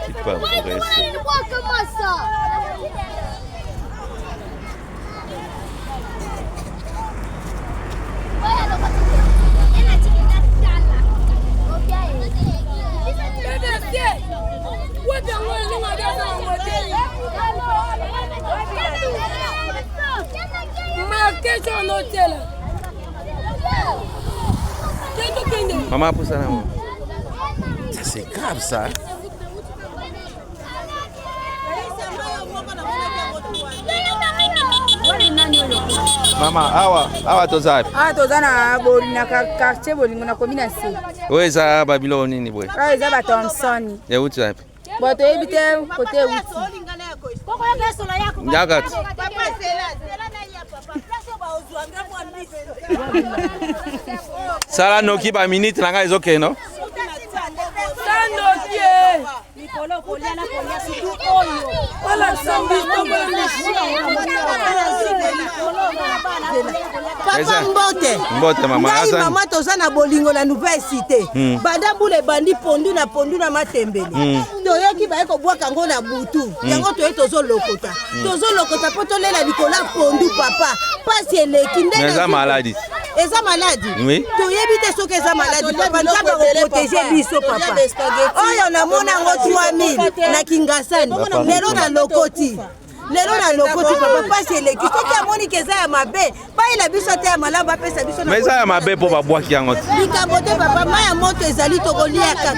C'est pas vrai ça. Maman, pour ça, ça c'est grave ça. Maman, awa tozapi? Tozana boli na quartier boli na commune C. Oui, ça Babylone nini boy? Ah, ça ba Thompson. Ya uti wapi? Boto ebite côté uti. Nyakati. Sala noki ba minute nanga ezoke no? Papa Mbote mama Ngai mama toza na bolingo na nouvelle cité banda bule bandi pondu na matembele toyoki baye kobwaka ngo na butu yango toye tozolokota po tolela likola pondu papa pasi eleki ndenge eza maladi. Eza maladi? Oui. Toyebi te soki eza maladi papa nzambe akoprotege biso papa oyo namona ngo 3000 na Kingasani lelo na lokoti papa pasi eleki soki amoni ke eza ya mabe bayela biso te ya malamu apesa biso mais eza ya mabe mpo babwaki yango te likambo te papa mai ya moto ezali tokolia kaka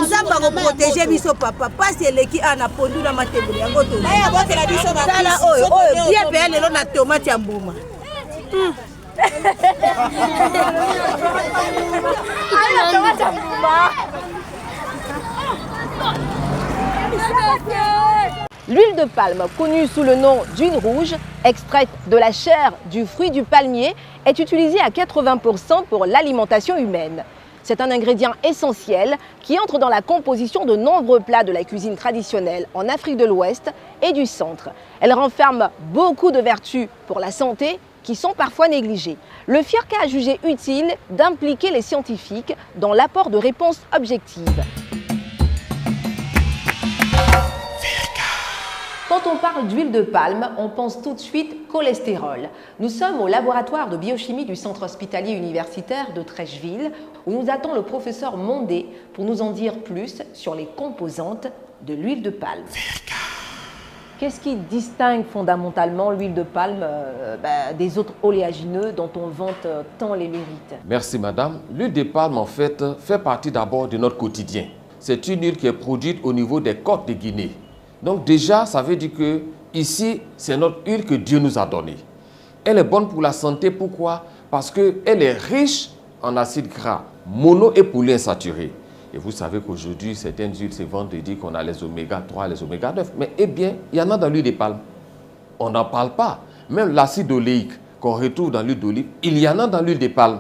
nzambe akoprotege biso papa pasi eleki na pondu na matembele yango tala oyo bie mpe ya lelo na tomate ya mbuma L'huile de palme, connue sous le nom d'huile rouge, extraite de la chair du fruit du palmier, est utilisée à 80% pour l'alimentation humaine. C'est un ingrédient essentiel qui entre dans la composition de nombreux plats de la cuisine traditionnelle en Afrique de l'Ouest et du Centre. Elle renferme beaucoup de vertus pour la santé qui sont parfois négligées. Le FIRCA a jugé utile d'impliquer les scientifiques dans l'apport de réponses objectives. Quand on parle d'huile de palme, on pense tout de suite cholestérol. Nous sommes au laboratoire de biochimie du centre hospitalier universitaire de Trècheville où nous attend le professeur Mondé pour nous en dire plus sur les composantes de l'huile de palme. Qu'est-ce qui distingue fondamentalement l'huile de palme des autres oléagineux dont on vante tant les mérites? Merci madame. L'huile de palme en fait partie d'abord de notre quotidien. C'est une huile qui est produite au niveau des côtes de Guinée. Donc déjà, ça veut dire que ici, c'est notre huile que Dieu nous a donnée. Elle est bonne pour la santé, pourquoi? Parce qu'elle est riche en acides gras, mono et polyinsaturés. Et vous savez qu'aujourd'hui, certaines huiles se vendent et disent qu'on a les oméga 3, les oméga 9. Mais eh bien, il y en a dans l'huile de palme. On n'en parle pas. Même l'acide oléique qu'on retrouve dans l'huile d'olive, il y en a dans l'huile de palme.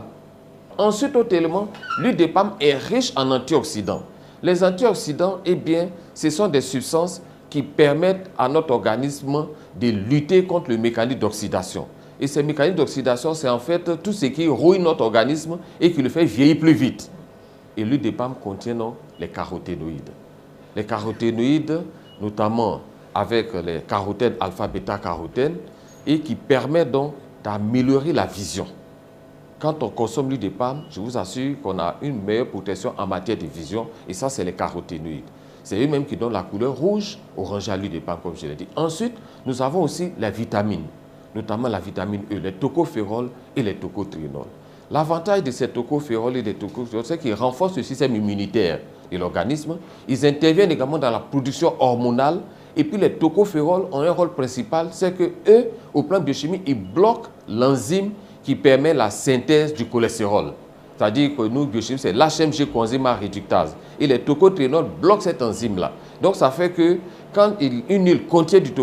Ensuite, autre élément, l'huile de palme est riche en antioxydants. Les antioxydants, eh bien, ce sont des substances qui permettent à notre organisme de lutter contre le mécanisme d'oxydation. Et ces mécanismes d'oxydation, c'est en fait tout ce qui ruine notre organisme et qui le fait vieillir plus vite. Et l'huile de palme contient donc les caroténoïdes. Les caroténoïdes, notamment avec les carotènes alpha-bêta-carotènes, et qui permettent donc d'améliorer la vision. Quand on consomme l'huile de palme, je vous assure qu'on a une meilleure protection en matière de vision, et ça, c'est les caroténoïdes. C'est eux-mêmes qui donnent la couleur rouge, orange à l'huile de palme, comme je l'ai dit. Ensuite, nous avons aussi la vitamine, notamment la vitamine E, les tocophérols et les tocotrienols. L'avantage de ces tocophérols et des tocotrienols, c'est qu'ils renforcent le système immunitaire de l'organisme. Ils interviennent également dans la production hormonale. Et puis les tocophérols ont un rôle principal, c'est que eux, au plan biochimique, ils bloquent l'enzyme qui permet la synthèse du cholestérol. C'est-à-dire que nous, biochimistes, c'est l'HMG coenzyme A réductase. Et les tocotrienols bloquent cette enzyme-là. Donc ça fait que quand une huile contient du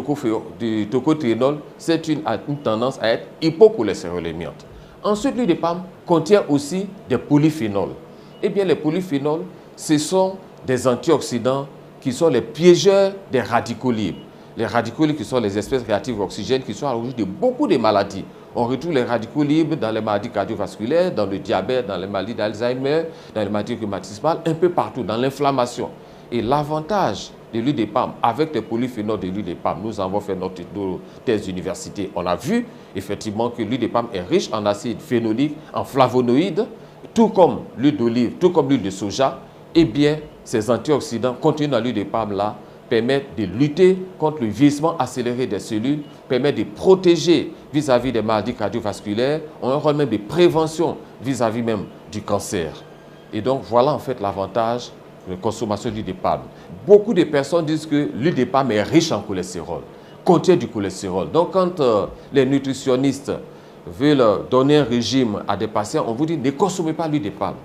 tocotrienol, c'est une tendance à être hypocholestérolémiante. Ensuite, l'huile de palme contient aussi des polyphénols. Eh bien, les polyphénols, ce sont des antioxydants qui sont les piégeurs des radicaux libres. les radicaux libres qui sont les espèces réactives oxygènes qui sont à l'origine de beaucoup de maladies. On retrouve les radicaux libres dans les maladies cardiovasculaires, dans le diabète, dans les maladies d'Alzheimer, dans les maladies rhumatismales, un peu partout, dans l'inflammation. Et l'avantage de l'huile de palme, avec les polyphénols de l'huile de palme, nous avons fait notre thèse d'université. On a vu effectivement que l'huile de palme est riche en acide phénolique, en flavonoïdes, tout comme l'huile d'olive, tout comme l'huile de soja. Eh bien, ces antioxydants contenus dans l'huile de palme là permettent de lutter contre le vieillissement accéléré des cellules, permettent de protéger vis-à-vis des maladies cardiovasculaires, ont un rôle même de prévention vis-à-vis même du cancer. Et donc, voilà en fait l'avantage de la consommation d'huile de palme. Beaucoup de personnes disent que l'huile de palme est riche en cholestérol, contient du cholestérol. Donc, quand les nutritionnistes veulent donner un régime à des patients, on vous dit ne consommez pas l'huile de palme.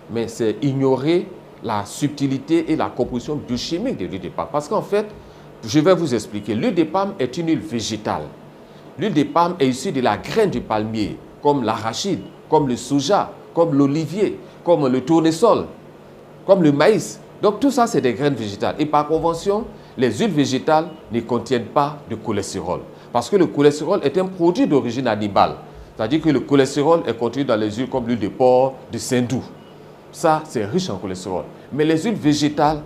Mais c'est ignorer la subtilité et la composition biochimique de l'huile de palme. Parce qu'en fait, je vais vous expliquer, l'huile de palme est une huile végétale. L'huile de palme est issue de la graine du palmier, comme l'arachide, comme le soja, comme l'olivier, comme le tournesol, comme le maïs. Donc tout ça, c'est des graines végétales. Et par convention, les huiles végétales ne contiennent pas de cholestérol. Parce que le cholestérol est un produit d'origine animale. C'est-à-dire que le cholestérol est contenu dans les huiles comme l'huile de porc, de saindoux. Ça, c'est riche en cholestérol. Mais les huiles végétales,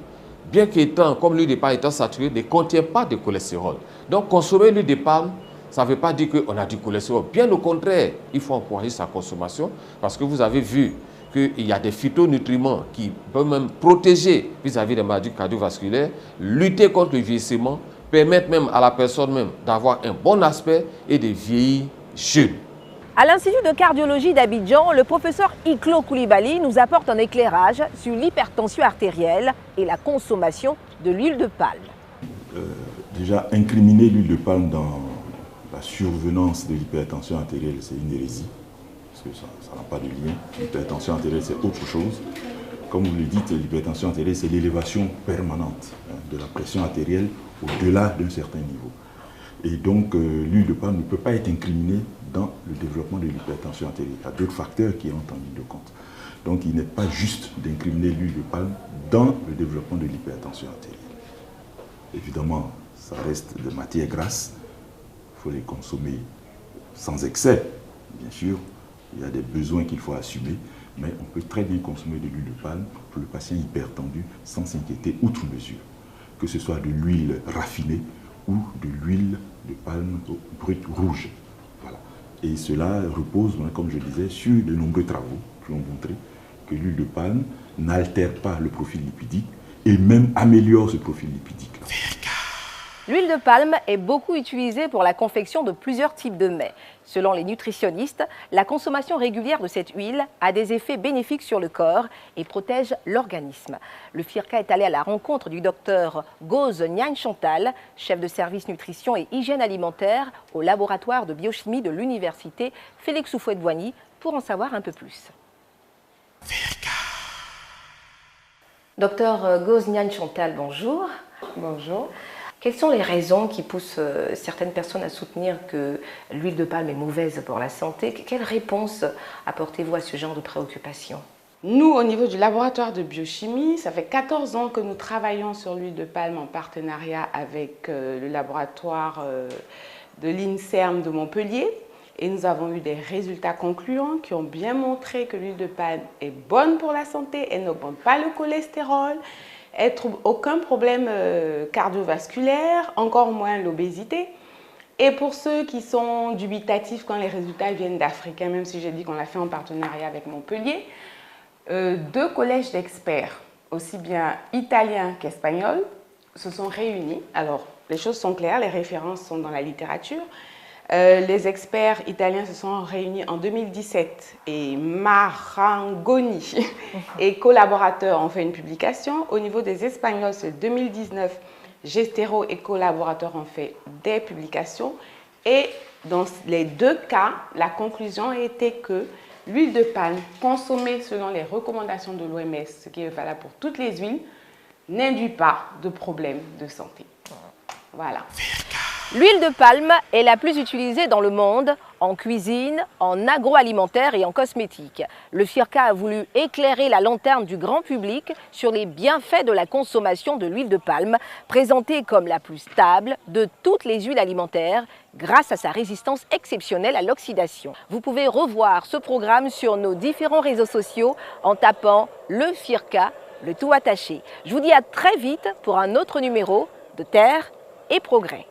bien qu'étant, comme l'huile de palme étant saturée, ne contiennent pas de cholestérol. Donc, consommer l'huile de palme, ça ne veut pas dire qu'on a du cholestérol. Bien au contraire, il faut encourager sa consommation parce que vous avez vu qu'il y a des phytonutriments qui peuvent même protéger vis-à-vis des maladies cardiovasculaires, lutter contre le vieillissement, permettre même à la personne même d'avoir un bon aspect et de vieillir jeune. À l'Institut de cardiologie d'Abidjan, le professeur Iklo Koulibaly nous apporte un éclairage sur l'hypertension artérielle et la consommation de l'huile de palme. Déjà, incriminer l'huile de palme dans la survenance de l'hypertension artérielle, c'est une hérésie, parce que ça n'a pas de lien. L'hypertension artérielle, c'est autre chose. Comme vous le dites, l'hypertension artérielle, c'est l'élévation permanente de la pression artérielle au-delà d'un certain niveau. Et donc, l'huile de palme ne peut pas être incriminée dans le développement de l'hypertension artérielle. Il y a d'autres facteurs qui entrent en ligne de compte. Donc, il n'est pas juste d'incriminer l'huile de palme dans le développement de l'hypertension artérielle. Évidemment, ça reste de matières grasses. Il faut les consommer sans excès, bien sûr. Il y a des besoins qu'il faut assumer. Mais on peut très bien consommer de l'huile de palme pour le patient hypertendu sans s'inquiéter outre mesure. Que ce soit de l'huile raffinée ou de l'huile de palme brute rouge. Voilà. Et cela repose, comme je disais, sur de nombreux travaux qui ont montré que l'huile de palme n'altère pas le profil lipidique et même améliore ce profil lipidique. L'huile de palme est beaucoup utilisée pour la confection de plusieurs types de mets. Selon les nutritionnistes, la consommation régulière de cette huile a des effets bénéfiques sur le corps et protège l'organisme. Le FIRCA est allé à la rencontre du docteur Gauze Niagne Chantal, chef de service nutrition et hygiène alimentaire au laboratoire de biochimie de l'université Félix Houphouët-Boigny pour en savoir un peu plus. Docteur Gauze Niagne Chantal, bonjour. Bonjour. Quelles sont les raisons qui poussent certaines personnes à soutenir que l'huile de palme est mauvaise pour la santé? Quelle réponse apportez-vous à ce genre de préoccupation? Nous, au niveau du laboratoire de biochimie, ça fait 14 ans que nous travaillons sur l'huile de palme en partenariat avec le laboratoire de l'INSERM de Montpellier. Et nous avons eu des résultats concluants qui ont bien montré que l'huile de palme est bonne pour la santé, elle n'augmente pas le cholestérol, elle ne trouve aucun problème cardiovasculaire, encore moins l'obésité. Et pour ceux qui sont dubitatifs quand les résultats viennent d'Afrique, même si j'ai dit qu'on l'a fait en partenariat avec Montpellier, 2 collèges d'experts, aussi bien italiens qu'espagnols, se sont réunis. Alors, les choses sont claires, les références sont dans la littérature. Les experts italiens se sont réunis en 2017 et Marangoni et collaborateurs ont fait une publication. Au niveau des Espagnols, c'est 2019, Gestero et collaborateurs ont fait des publications. Et dans les 2 cas, la conclusion a été que l'huile de palme consommée selon les recommandations de l'OMS, ce qui est valable pour toutes les huiles, n'induit pas de problème de santé. Voilà. L'huile de palme est la plus utilisée dans le monde en cuisine, en agroalimentaire et en cosmétique. Le FIRCA a voulu éclairer la lanterne du grand public sur les bienfaits de la consommation de l'huile de palme, présentée comme la plus stable de toutes les huiles alimentaires grâce à sa résistance exceptionnelle à l'oxydation. Vous pouvez revoir ce programme sur nos différents réseaux sociaux en tapant le FIRCA, le tout attaché. Je vous dis à très vite pour un autre numéro de Terre et Progrès.